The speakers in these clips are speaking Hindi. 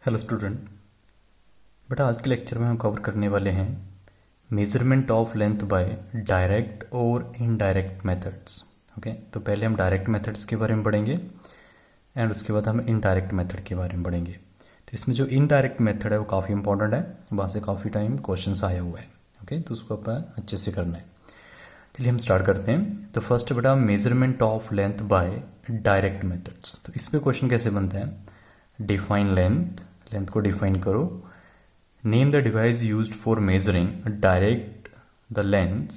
Hello student. बेटा आज के लेक्चर में हम कवर करने वाले हैं measurement of length bye direct और इनडायरेक्ट मेथड्स। ओके, तो पहले हम डायरेक्ट मेथड्स के बारे में पढ़ेंगे एंड उसके बाद हम इनडायरेक्ट मेथड के बारे में पढ़ेंगे। तो इसमें जो इनडायरेक्ट मेथड है वो काफ़ी इंपॉर्टेंट है, वहाँ से काफ़ी टाइम क्वेश्चन आया हुआ है। ओके, तो उसको अपन अच्छे से करना है। चलिए हम स्टार्ट करते हैं। तो फर्स्ट बेटा measurement of length bye direct methods. तो इस पे क्वेश्चन कैसे बनता है? डिफाइन लेंथ, लेंथ को डिफाइन करो। Name the device used for measuring direct the length.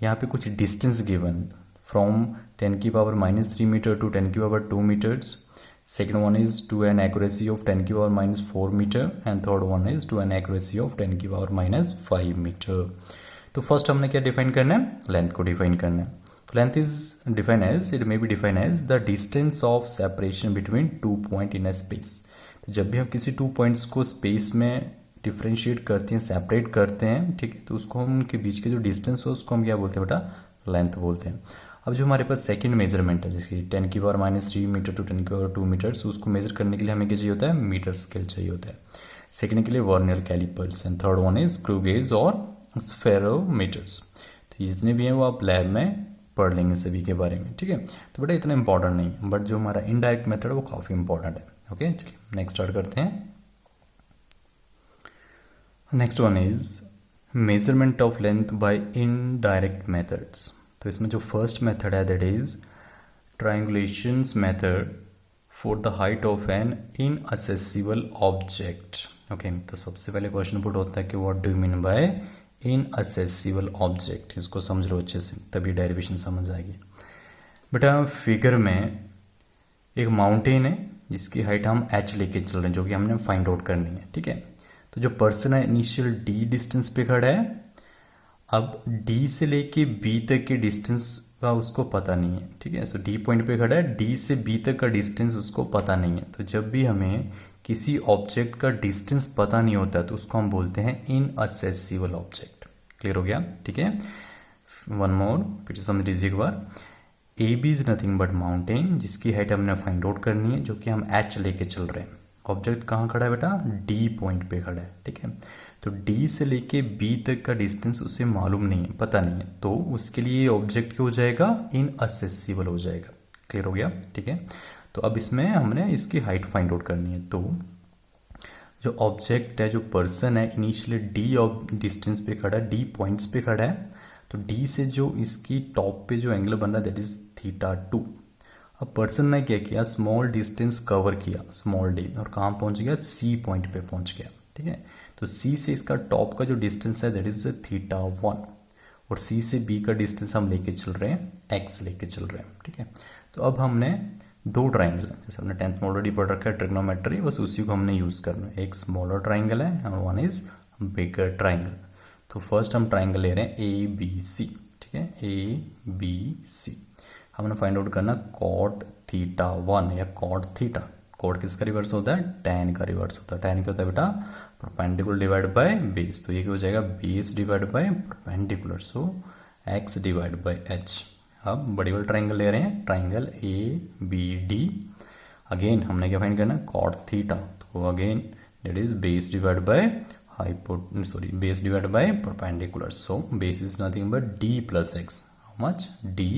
यहाँ पे कुछ डिस्टेंस गिवन फ्रॉम 10 की पावर -3 मीटर टू 10 की power 2 metres. Second one is to an accuracy of 10 की power -4 metre and third one is to an accuracy of 10 की पावर -5 मीटर। तो फर्स्ट हमने क्या डिफाइन करना है? लेंथ को डिफाइन करना है। Length is define as, it may be define as the distance of separation between two point in a space. तो जब भी हम किसी टू पॉइंट्स को स्पेस में डिफ्रेंशिएट करते हैं, सेपरेट करते हैं, ठीक है, तो उसको हम उनके बीच के जो डिस्टेंस हो उसको हम क्या बोलते हैं बेटा? लेंथ बोलते हैं। अब जो हमारे पास सेकंड मेजरमेंट है, जैसे 10 की पावर -3 मीटर टू 10 की पावर 2 मीटर्स, उसको मेजर करने के लिए हमें क्या चाहिए होता है? मीटर स्केल चाहिए होता है। सेकंड के लिए vernier callipers and third one is screw gauge और स्फेरोमीटर्स। तो ये जितने भी हैं वो आप लैब में पढ़ लेंगे सभी के बारे में, ठीक है। तो बेटा इतना इंपॉर्टेंट नहीं है, बट जो हमारा इनडायरेक्ट मेथड है वो काफ़ी इंपॉर्टेंट है। ओके, चलिए नेक्स्ट स्टार्ट करते हैं। Next one is measurement of length by indirect methods. तो इसमें जो फर्स्ट मेथड है that is triangulations method for the height of an inaccessible object. Okay, तो सबसे पहले क्वेश्चन पुट होता है कि what do you mean by inaccessible object. इसको समझ लो अच्छे से, तभी डेरिवेशन समझ आएगी। बेटा फिगर में एक माउंटेन है जिसकी हाइट हम h लेके चल रहे हैं, जो कि हमने फाइंड आउट करनी है, ठीक है। तो जो पर्सन है इनिशियल d डिस्टेंस पे खड़ा है। अब d से लेके b तक के डिस्टेंस का उसको पता नहीं है, ठीक है। सो d पॉइंट पे खड़ा है, d से b तक का डिस्टेंस उसको पता नहीं है। तो जब भी हमें किसी ऑब्जेक्ट का डिस्टेंस पता नहीं होता तो उसको हम बोलते हैं इनअसेसिबल ऑब्जेक्ट। क्लियर हो गया? ठीक है, वन मोर फिर से समझ लीजिए एक बार। A B is nothing but mountain, जिसकी हाइट हमने फाइंड आउट करनी है, जो कि हम एच लेके चल रहे हैं। ऑब्जेक्ट कहाँ खड़ा है बेटा? डी पॉइंट पे खड़ा है, ठीक है। तो डी से लेके बी तक का डिस्टेंस उसे मालूम नहीं है, पता नहीं है, तो उसके लिए ऑब्जेक्ट क्या हो जाएगा? इनअसेसिबल हो जाएगा। क्लियर हो गया? ठीक है। तो अब इसमें हमने इसकी हाइट फाइंड आउट करनी है। तो जो ऑब्जेक्ट है, जो पर्सन है, इनिशियली डी डिस्टेंस पे खड़ा है, डी पॉइंट्स पे खड़ा है। तो डी से जो इसकी टॉप पे जो एंगल बन रहा है दैट इज θ2। अब पर्सन ने क्या किया? स्मॉल डिस्टेंस कवर किया, स्मॉल डी, और कहाँ पहुंच गया? सी पॉइंट पे पहुंच गया, ठीक है। तो सी से इसका टॉप का जो डिस्टेंस है दैट इज θ1, और सी से बी का डिस्टेंस हम लेके चल रहे हैं, एक्स लेके चल रहे हैं, ठीक है। तो अब हमने दो ट्राइंगल है, जैसे हमने 10th में ऑलरेडी पढ़ रखा है ट्रिग्नोमेट्री, बस उसी को हमने यूज करना है। एक स्मॉलर ट्राइंगल है और वन इज बिगर ट्राइंगल। तो फर्स्ट हम ट्राइंगल ले रहे हैं ए बी सी, ठीक है, ए बी सी। हमने फाइंड आउट करना कॉट θ1 या कॉट थीटा। कॉट किसका रिवर्स होता है? tan का रिवर्स होता है। tan क्या होता है बेटा? Perpendicular divide by base. तो ये क्या हो जाएगा? Base divide by perpendicular, so x divide by h। अब बड़ी वाली ट्राइंगल ले रहे हैं, triangle A B D. Again हमने क्या फाइंड करना? Cot theta. तो again that is base divide by base divide by perpendicular, so base is nothing but d plus x. How much? d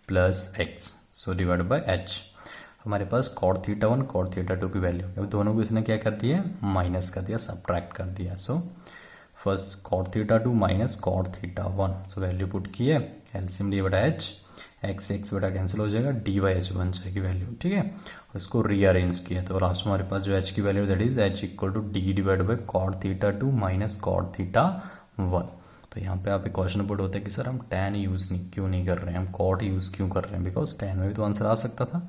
plus x, so divide by h। हमारे पास कॉट θ1 कॉट θ2 की वैल्यू, अब दोनों को इसने क्या कर दिया? माइनस कर दिया, सब्ट्रैक्ट कर दिया। So first cot θ2 minus cot θ1, so value put की है, एलसीएम डी बटा एच, एक्स एक्स बटा कैंसिल हो जाएगा, डी बाई एच बन जाएगी वैल्यू, ठीक है। और इसको रीअरेंज किया तो लास्ट में हमारे पास जो एच की value that is H equal to D divide by cot θ2 minus cot θ1। तो यहाँ पे आप एक क्वेश्चन पुट होता है कि सर हम tan यूज़ क्यों नहीं कर रहे हैं, हम कॉट यूज़ क्यों कर रहे हैं? बिकॉज tan में भी तो आंसर आ सकता था।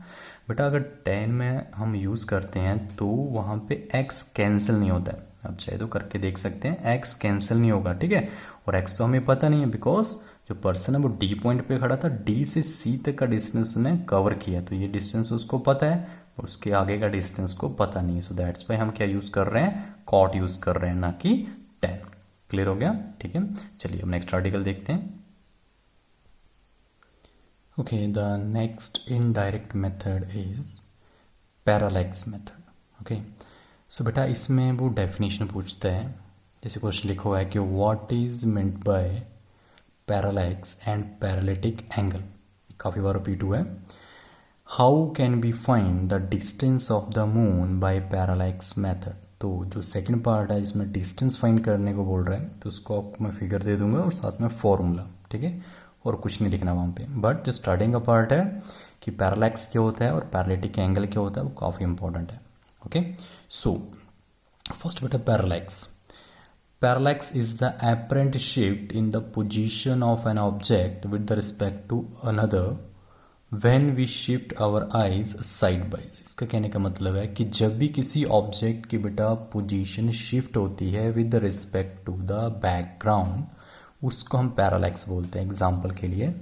बेटा अगर tan में हम यूज़ करते हैं तो वहाँ पे x कैंसिल नहीं होता है। आप चाहे तो करके देख सकते हैं, x कैंसिल नहीं होगा, ठीक है। और x तो हमें पता नहीं है, बिकॉज जो पर्सन है वो डी पॉइंट पे खड़ा था, डी से सी तक का डिस्टेंस उसने कवर किया, तो ये डिस्टेंस उसको पता है, उसके आगे का डिस्टेंस को पता नहीं है। सो दैट्स वाई हम क्या यूज़ कर रहे हैं? कॉट यूज़ कर रहे हैं, ना कि tan। क्लियर हो गया? ठीक है, चलिए अब नेक्स्ट आर्टिकल देखते हैं। Okay, the next indirect method is parallax method. Okay, so बेटा इसमें वो डेफिनेशन पूछता है, जैसे क्वेश्चन लिखा हुआ है कि what is meant by parallax and parallactic angle, काफ़ी बार रिपीट हुआ है। How can be find the distance of the moon by parallax method. तो जो सेकंड पार्ट है जिसमें डिस्टेंस फाइंड करने को बोल रहा है, तो उसको आपको मैं फिगर दे दूंगा और साथ में फॉर्मूला, ठीक है, और कुछ नहीं लिखना वहाँ पे। बट जो स्टार्टिंग का पार्ट है कि पैरालैक्स क्या होता है और पैरालिटिक एंगल क्या होता है, वो काफ़ी इंपॉर्टेंट है। ओके, सो फर्स्ट बेटा parallax. Parallax is the apparent shift in the position of an object with the respect to another when we shift our eyes side by। इसका कहने का मतलब है कि जब भी किसी ऑब्जेक्ट की बेटा पोजीशन शिफ्ट होती है with the respect to the background, उसको हम पैरालैक्स बोलते हैं। एग्जांपल के लिए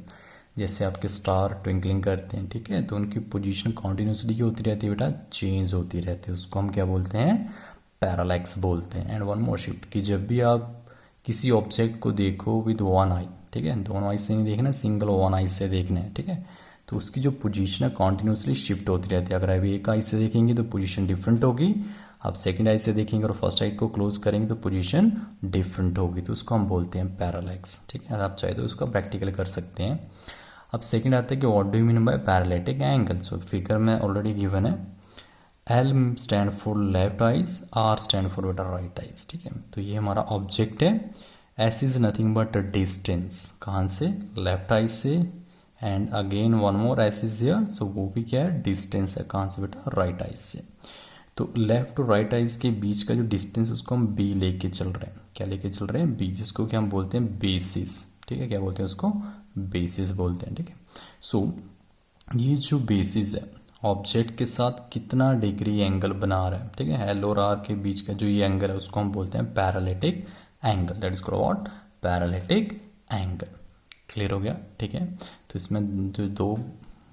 जैसे आपके स्टार ट्विंकलिंग करते हैं, ठीक है, तो उनकी पोजीशन कॉन्टिन्यूसली क्या होती रहती है बेटा, चेंज होती रहती है, उसको हम क्या बोलते हैं, पैरालैक्स बोलते हैं। एंड वन मोर शिफ्ट कि जब भी आप किसी ऑब्जेक्ट को देखो विद वन आई, ठीक है, दोनों आई से नहीं देखना, सिंगल वन आई से देखना है, ठीक है, तो उसकी जो पोजीशन है कॉन्टिन्यूसली शिफ्ट होती रहती है। अगर अभी एक आई से देखेंगे तो पोजीशन डिफरेंट होगी, आप सेकंड आई से देखेंगे और फर्स्ट आई को क्लोज करेंगे तो पोजीशन डिफरेंट होगी, तो उसको हम बोलते हैं पैरालैक्स, ठीक है। आप चाहे तो उसका प्रैक्टिकल कर सकते हैं। अब सेकंड आता है कि what do you mean by parallactic angle. So figure में ऑलरेडी गिवन है, L stand for left eyes, R stand for बेटा राइट आइज, ठीक है। तो ये हमारा ऑब्जेक्ट है, S is nothing but distance, कहाँ से, लेफ्ट आइज से, and again one more S is here, so वो भी क्या है, डिस्टेंस है, कहाँ से बेटा, राइट आइज से। तो लेफ्ट और राइट आइज के बीच का जो डिस्टेंस उसको हम B लेके चल रहे हैं, क्या लेके चल रहे हैं, B, जिसको क्या हम बोलते हैं, बेसिस, ठीक है, क्या बोलते हैं उसको, बेसिस बोलते हैं, ठीक है। सो ये जो बेसिस है ऑब्जेक्ट के साथ कितना डिग्री एंगल बना रहा है, ठीक है, L और R के बीच का जो ये एंगल है उसको हम बोलते हैं paralytic angle, that is called what, paralytic angle. Clear हो गया, ठीक है। तो इसमें जो दो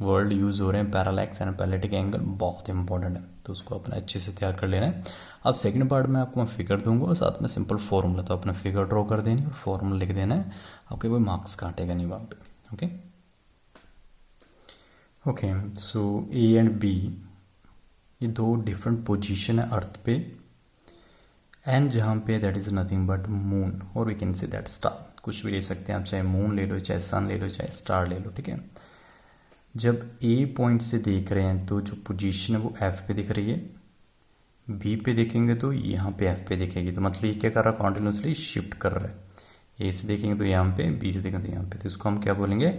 वर्ड यूज हो रहे हैं, पैरालैक्स एंड पैरालिटिक एंगल, बहुत इंपॉर्टेंट है, तो उसको अपने अच्छे से तैयार कर लेना है। अब सेकंड पार्ट में आपको मैं फिगर दूंगा और साथ में सिंपल फॉर्मूला, तो अपना फिगर ड्रॉ कर देनी और फॉर्मूला लिख देना है, आपके कोई मार्क्स काटेगा नहीं वहाँ पे। Okay okay, so A and B ये दो डिफरेंट पोजीशन है अर्थ पे, एंड जहाँ पे that is nothing but moon, और we can say that star, कुछ भी ले सकते हैं आप, चाहे मून ले लो, चाहे सन ले लो, चाहे स्टार ले लो, ठीक है। जब ए पॉइंट से देख रहे हैं तो जो पोजीशन है वो एफ पे दिख रही है, बी पे देखेंगे तो यहाँ पे एफ पे दिखेगी, तो मतलब ये क्या कर रहा है, कॉन्टिन्यूसली शिफ्ट कर रहा है। ए से देखेंगे तो यहाँ पे, बी से देखेंगे तो यहाँ पे, तो इसको हम क्या बोलेंगे,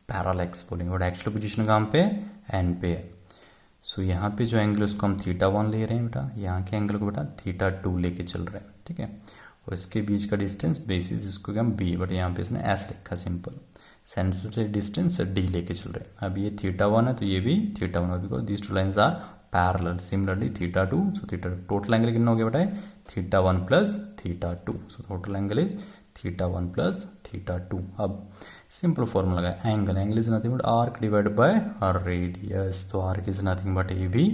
पैरालैक्स बोलेंगे। और एक्चुअल पोजीशन कहाँ पे, एन पे है। सो यहाँ पे जो एंगल उसको हम θ1 ले रहे हैं बेटा, यहाँ के एंगल को बेटा θ2 लेके चल रहे हैं, ठीक है। और इसके बीच का डिस्टेंस बेसिस, इसको क्या हम बी, बट यहाँ पे इसने एस रखा सिंपल, सेंटर से डिस्टेंस डी लेके चल रहे हैं। अब ये θ1 है तो ये भी θ1 है, because this two lines are parallel, similarly θ2, so θ2 total angle कितना हो गया बेटा, θ1 plus θ2, so total angle is θ1 plus θ2। अब सिंपल फॉर्मूला लगा, angle, angle is nothing but arc divide by radius, तो arc is nothing but A B,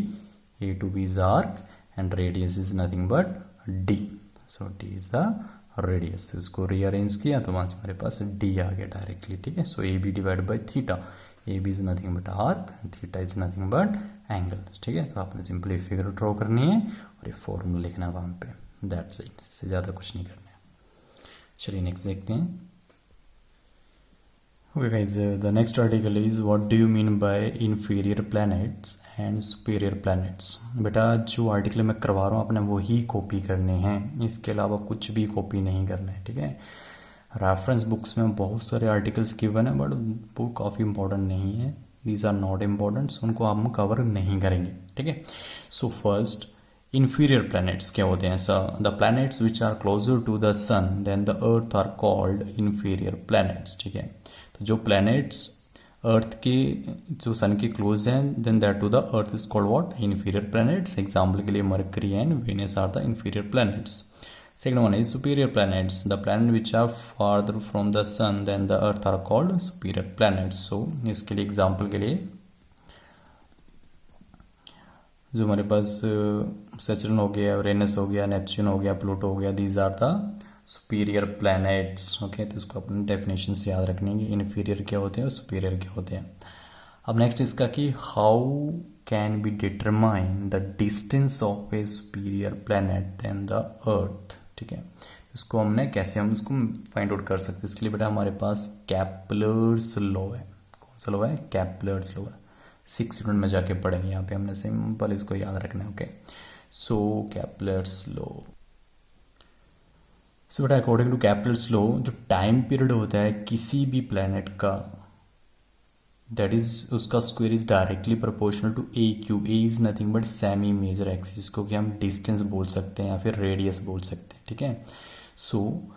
A to B is arc, and radius is nothing but D, so D is the radius. इसको रीअरेंज किया तो वहां से हमारे पास डी आ गया डायरेक्टली, ठीक है। So A B divide by theta, A B is nothing but arc, theta is nothing but angle, ठीक है। तो आपने सिंपली फिगर ड्रॉ करनी है और ये फॉर्मूला लिखना है वहां पे, दैट्स इट, इससे ज़्यादा कुछ नहीं करना है। चलिए नेक्स्ट देखते हैं। Okay guys, the next article is what do you mean by inferior planets and superior planets। बेटा जो आर्टिकल मैं करवा रहा हूँ आपने वही कॉपी करने हैं, इसके अलावा कुछ भी कॉपी नहीं करना है, ठीक है। रेफरेंस बुक्स में बहुत सारे आर्टिकल्स गिवन है बट वो काफ़ी इंपॉर्टेंट नहीं है, दीज आर नॉट इम्पॉर्टेंट, सो उनको हम कवर नहीं करेंगे, ठीक है। सो फर्स्ट inferior planets क्या होते हैं, sir the planets which are closer to the sun than the earth are called inferior planets, ठीक है। तो जो planets अर्थ के जो सन के क्लोज हैं than that to the earth is called what, inferior planets। Example के लिए Mercury and Venus are the inferior planets। Second one is superior planets, the planets which are farther from the sun than the earth are called superior planets। so इसके लिए एग्जाम्पल के लिए जो हमारे पास सैटर्न हो गया, यूरेनस हो गया, नेपच्यून हो गया, प्लूटो हो गया, these are the superior planets, okay. तो इसको अपने डेफिनेशन से याद रखने की, इन्फीरियर क्या होते हैं और सुपीरियर क्या होते हैं। अब नेक्स्ट इसका कि how can be determine the distance of a superior planet than the earth. ठीक है, इसको हमने कैसे हम इसको फाइंड आउट कर सकते हैं, इसके लिए बेटा हमारे पास कैप्लर्स लॉ है. कौन सा लॉ है? कैप्लर्स लॉ है. 6 यूनिट में जाके पढ़ेंगे, यहाँ पे हमने सिंपल इसको याद रखना है. Okay, so Kepler's law. So बेटा अकॉर्डिंग टू कैप्लर्स लॉ जो टाइम पीरियड होता है किसी भी प्लैनेट का, दैट इज उसका square is directly proportional to a cube. A is nothing but semi major axis, को कि हम डिस्टेंस बोल सकते हैं या फिर रेडियस बोल सकते हैं. ठीक है, so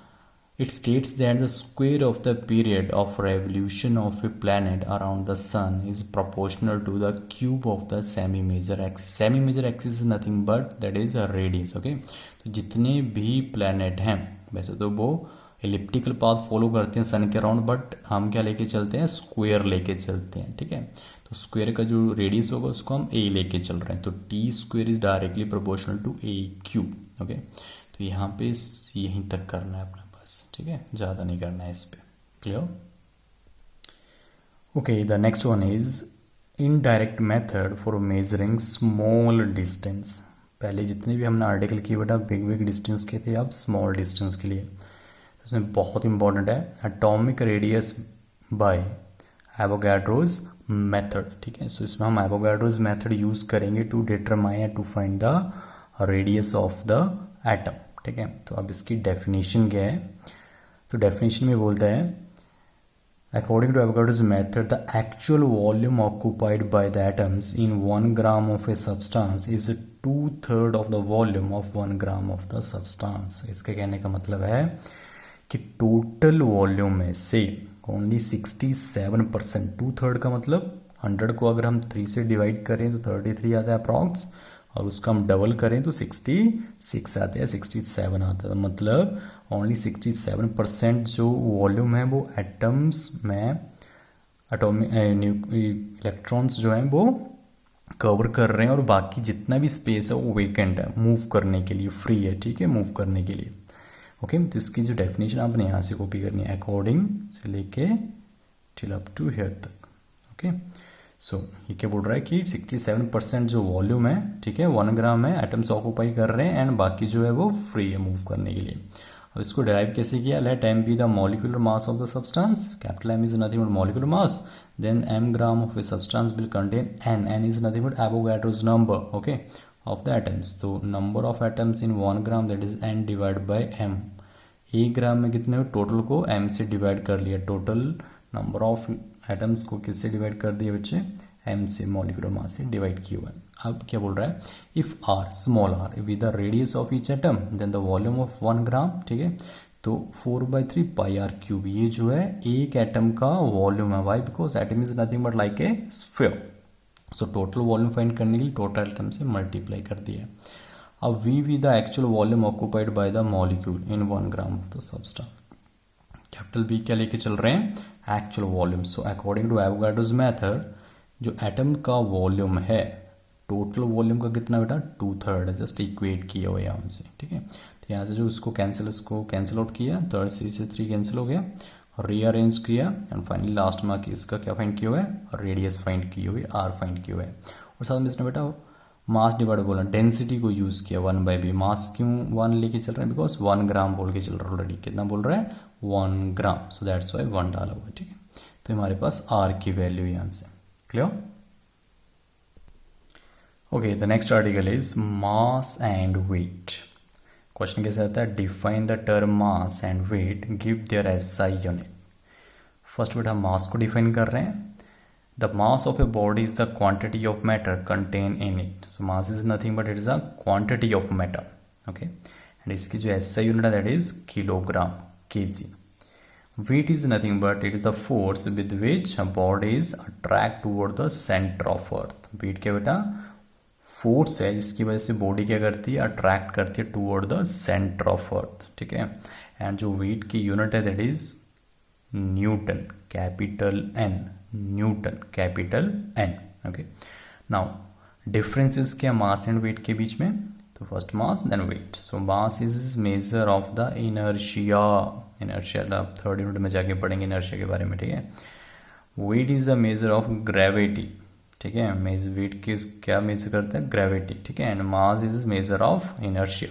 it states that the square of the period of revolution of a planet around the sun is proportional to the cube of the semi major axis. Semi major axis is nothing but that is a radius. Okay, तो जितने भी प्लैनेट हैं वैसे तो वो एलिप्टिकल पाथ फॉलो करते हैं सन के अराउंड, बट हम क्या लेके चलते हैं? स्क्वायर लेके चलते हैं. ठीक है, तो स्क्वायर का जो रेडियस होगा उसको हम ए लेके चल रहे हैं, तो T square is directly proportional to a cube. Okay, तो यहाँ पे यहीं तक करना है अपने पास. ठीक है, ज़्यादा नहीं करना है इस पे. Clear? Okay, the next one is indirect method for measuring small distance. पहले जितने भी हमने आर्टिकल किए बेटा बिग बिग डिस्टेंस के थे, अब स्मॉल डिस्टेंस के लिए. इसमें बहुत इंपॉर्टेंट है atomic radius by Avogadro's method. ठीक है, सो इसमें हम एवोगाड्रोज मेथड यूज करेंगे to determine to find the radius of the atom. ठीक है, तो अब इसकी डेफिनेशन क्या है? तो डेफिनेशन में बोलता है according to Avogadro's method the actual volume occupied by the atoms in 1 gram of a substance is 2/3 of the volume of 1 gram of the substance. इसके कहने का मतलब है कि टोटल वॉल्यूम में से ओनली 67%, 2/3 का मतलब 100 को अगर हम 3 से डिवाइड करें तो 33 आता है अप्रॉक्स, और उसका हम डबल करें तो 66 आता है, 67 आता है. मतलब ओनली 67% जो वॉल्यूम है वो एटम्स में एटॉमिक इलेक्ट्रॉन्स जो हैं वो कवर कर रहे हैं, और बाकी जितना भी स्पेस है वो वेकेंट है, मूव करने के लिए फ्री है. ठीक है, मूव करने के लिए. ओके, तो इसकी जो डेफिनेशन आपने यहाँ से कॉपी करनी है अकॉर्डिंग से लेके टिल अप टू हियर तक. ओके, सो ये क्या बोल रहा है कि 67% जो वॉल्यूम है, ठीक है, 1 ग्राम है, एटम्स ऑक्यूपाई कर रहे हैं, एंड बाकी जो है वो फ्री है मूव करने के लिए. अब इसको डिराइव कैसे किया? Let M be the molecular mass of the substance. Capital M is nothing but molecular mass, then m gram of a substance will contain N. N is nothing but Avogadro's number. Okay, of the atoms. तो number of atoms in 1 gram that is n divided by m. 1 ग्राम में कितने हो? टोटल को m से डिवाइड कर लिया. टोटल नंबर ऑफ एटम्स को किससे डिवाइड कर दिया बच्चे? m से, मॉलिक्यूलर मास से डिवाइड किया हुआ है. अब क्या बोल रहा है? If r small r with the radius of each atom then the volume of 1 gram. ठीक है, तो 4/3 पाई आर क्यूब ये जो है एक एटम का वॉल्यूम है. Why? Because atom is nothing but like a sphere. So total volume find करने के लिए टोटल एटम से मल्टीप्लाई कर दिया. अब we the actual volume occupied by the molecule in 1 gram of the substance. Capital B क्या लेके चल रहे हैं? Actual volume. So according to Avogadro's method जो एटम का वॉल्यूम है, टोटल वॉल्यूम का कितना बेटा? 2/3 है. जस्ट इक्वेट किया हुआ यहाँ से. ठीक है, तो यहाँ से जो उसको कैंसिल आउट किया, 3 से 3 कैंसिल हो गया, रीअरेंज किया, एंड फाइनली लास्ट में इसका क्या फाइंड किया हुआ है? रेडियस फाइंड की हुई, आर फाइंड किया हुआ है. और साथ में इसने बेटा मास डिवाइड बोला, डेंसिटी को यूज़ किया 1/b. मास क्यों 1 लेके चल रहे हैं? बिकॉज 1 ग्राम बोल के चल रहा है ऑलरेडी. कितना बोल रहा है? 1 ग्राम. सो दैट्स वाई 1 डाला हुआ है. ठीक है, तो हमारे पास आर की वैल्यू यहाँ से. Clear? Okay, the next article is mass and weight. Question कैसे आता है? Define the term mass and weight, give their SI unit. First बेटा हम मास को डिफाइन कर रहे हैं. The mass of a body is the quantity of matter contain in it. So mass is nothing but it is a quantity of matter. Okay, and इसकी जो एसआई यूनिट है that is kilogram, KG. Weight is nothing but it is the force with which a body is attract toward the centre of earth. Weight क्या बेटा? फोर्स है जिसकी वजह से बॉडी क्या करती है? अट्रैक्ट करती है toward the centre of earth. ठीक है, एंड जो वेट की यूनिट है that is newton, capital N. Newton, capital N. Okay, now differences क्या मास एंड वेट के बीच में? तो first mass then weight. So mass is measure of the inertia. Inertia 3rd unit में जाके पढ़ेंगे इनर्शिया के बारे में. ठीक है, weight is a measure of gravity. ठीक है। वेट किस क्या मेजर करता है, ग्रेविटी, ठीक है। And mass is measure of inertia.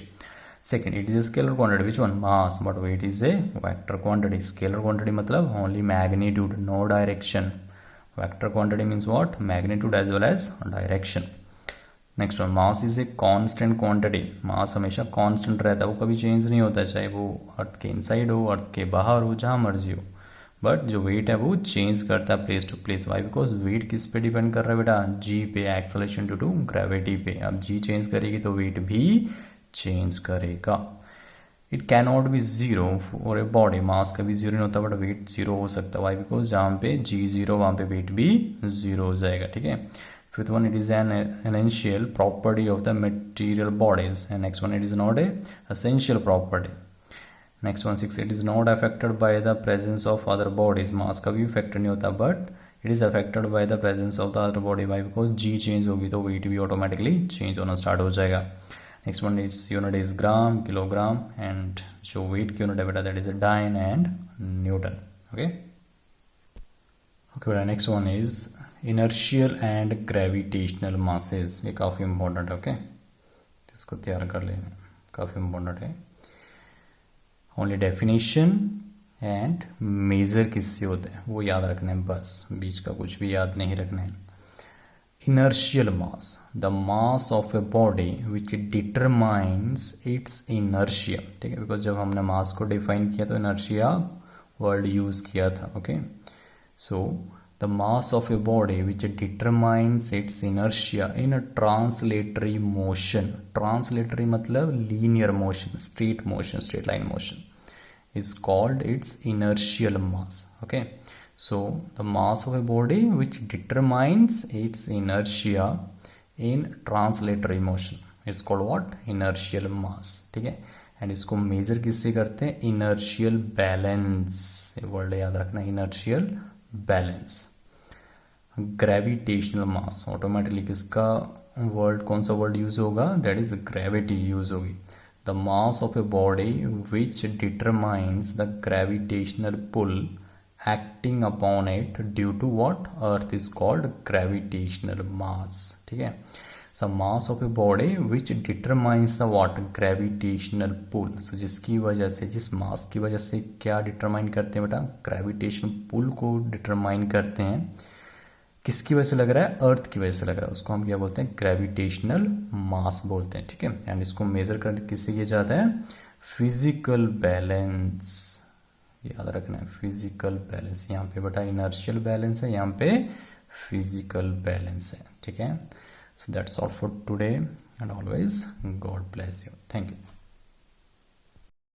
Second, it is a scalar quantity, which one, mass, but weight is a vector quantity. Scalar quantity मतलब only magnitude, no direction. Vector quantity means what, magnitude as well as direction. Next one, mass is a constant quantity. Mass हमेशा कांस्टेंट रहता है, वो कभी चेंज नहीं होता है, चाहे वो अर्थ के इनसाइड हो, अर्थ के बाहर हो, जहां मर्जी हो। बट जो वेट है वो चेंज करता है place to place. Why, because weight किस पे डिपेंड कर रहा है बेटा, जी पे, एक्सेलरेशन ड्यू टू ग्रेविटी पे। अब जी चेंज करेगी तो वेट भी चेंज करेगा। It can not be zero for a body, mass कभी जीरो नहीं होता, बट वेट जीरो हो सकता है। वाई, बिकॉज जहाँ पे जी जीरो वहाँ पे वेट भी जीरो हो जाएगा, ठीक है। Fifth one, it is an essential property of the material bodies. And next one, it is not a essential property. Next one, 6, it is not affected by the presence of other bodies. Mass कभी अफेक्टेड नहीं होता, but it is affected by the presence of the other body. Why, because g change होगी तो वेट भी ऑटोमेटिकली चेंज होना स्टार्ट हो जाएगा। Next one, its unit is gram, kilogram, and जो वेट की यूनिट है बेटा that is dyne and newton. Okay okay बेटा, next one is inertial and gravitational masses. ये काफ़ी इंपॉर्टेंट है, ओके, इसको तैयार कर लेना, काफ़ी इंपॉर्टेंट है। ओनली डेफिनेशन एंड मेजर किससे होता है वो याद रखना है, बस बीच का कुछ भी याद नहीं रखना है। Inertial mass, the mass of a body which determines its inertia, ठीक है। बिकॉज जब हमने मास को डिफाइन किया तो इनर्शिया वर्ड यूज किया था, okay. So the mass of a body which determines its inertia in a translatory motion. Translatory मतलब linear motion, straight line motion is called its inertial mass, okay. So the mass of a body which determines its inertia in translatory motion is called what, inertial mass, ठीक है। एंड इसको मेजर किससे करते हैं, inertial balance, ये वर्ड याद रखना, inertial balance। ग्रेविटेशनल मास, ऑटोमेटिकली किसका वर्ड, कौन सा वर्ड यूज होगा, दैट इज ग्रेविटी यूज होगी। The mass of a body which determines the gravitational pull acting upon it due to what, earth is called gravitational mass, ठीक है। So mass of a body which determines the what, gravitational pull। So जिसकी वजह से, जिस मास की वजह से क्या डिटरमाइन करते हैं बेटा, ग्रेविटेशनल पुल को डिटरमाइन करते हैं। किसकी वजह से लग रहा है, अर्थ की वजह से लग रहा है, उसको हम क्या बोलते हैं, ग्रेविटेशनल मास बोलते हैं, ठीक है। एंड इसको मेजर कर किससे किया जाता है, फिजिकल बैलेंस, याद रखना है, फिजिकल बैलेंस। यहाँ पे बेटा इनर्शियल बैलेंस है, यहाँ पे फिजिकल बैलेंस है, ठीक है। So that's all for today and always God bless you, thank you.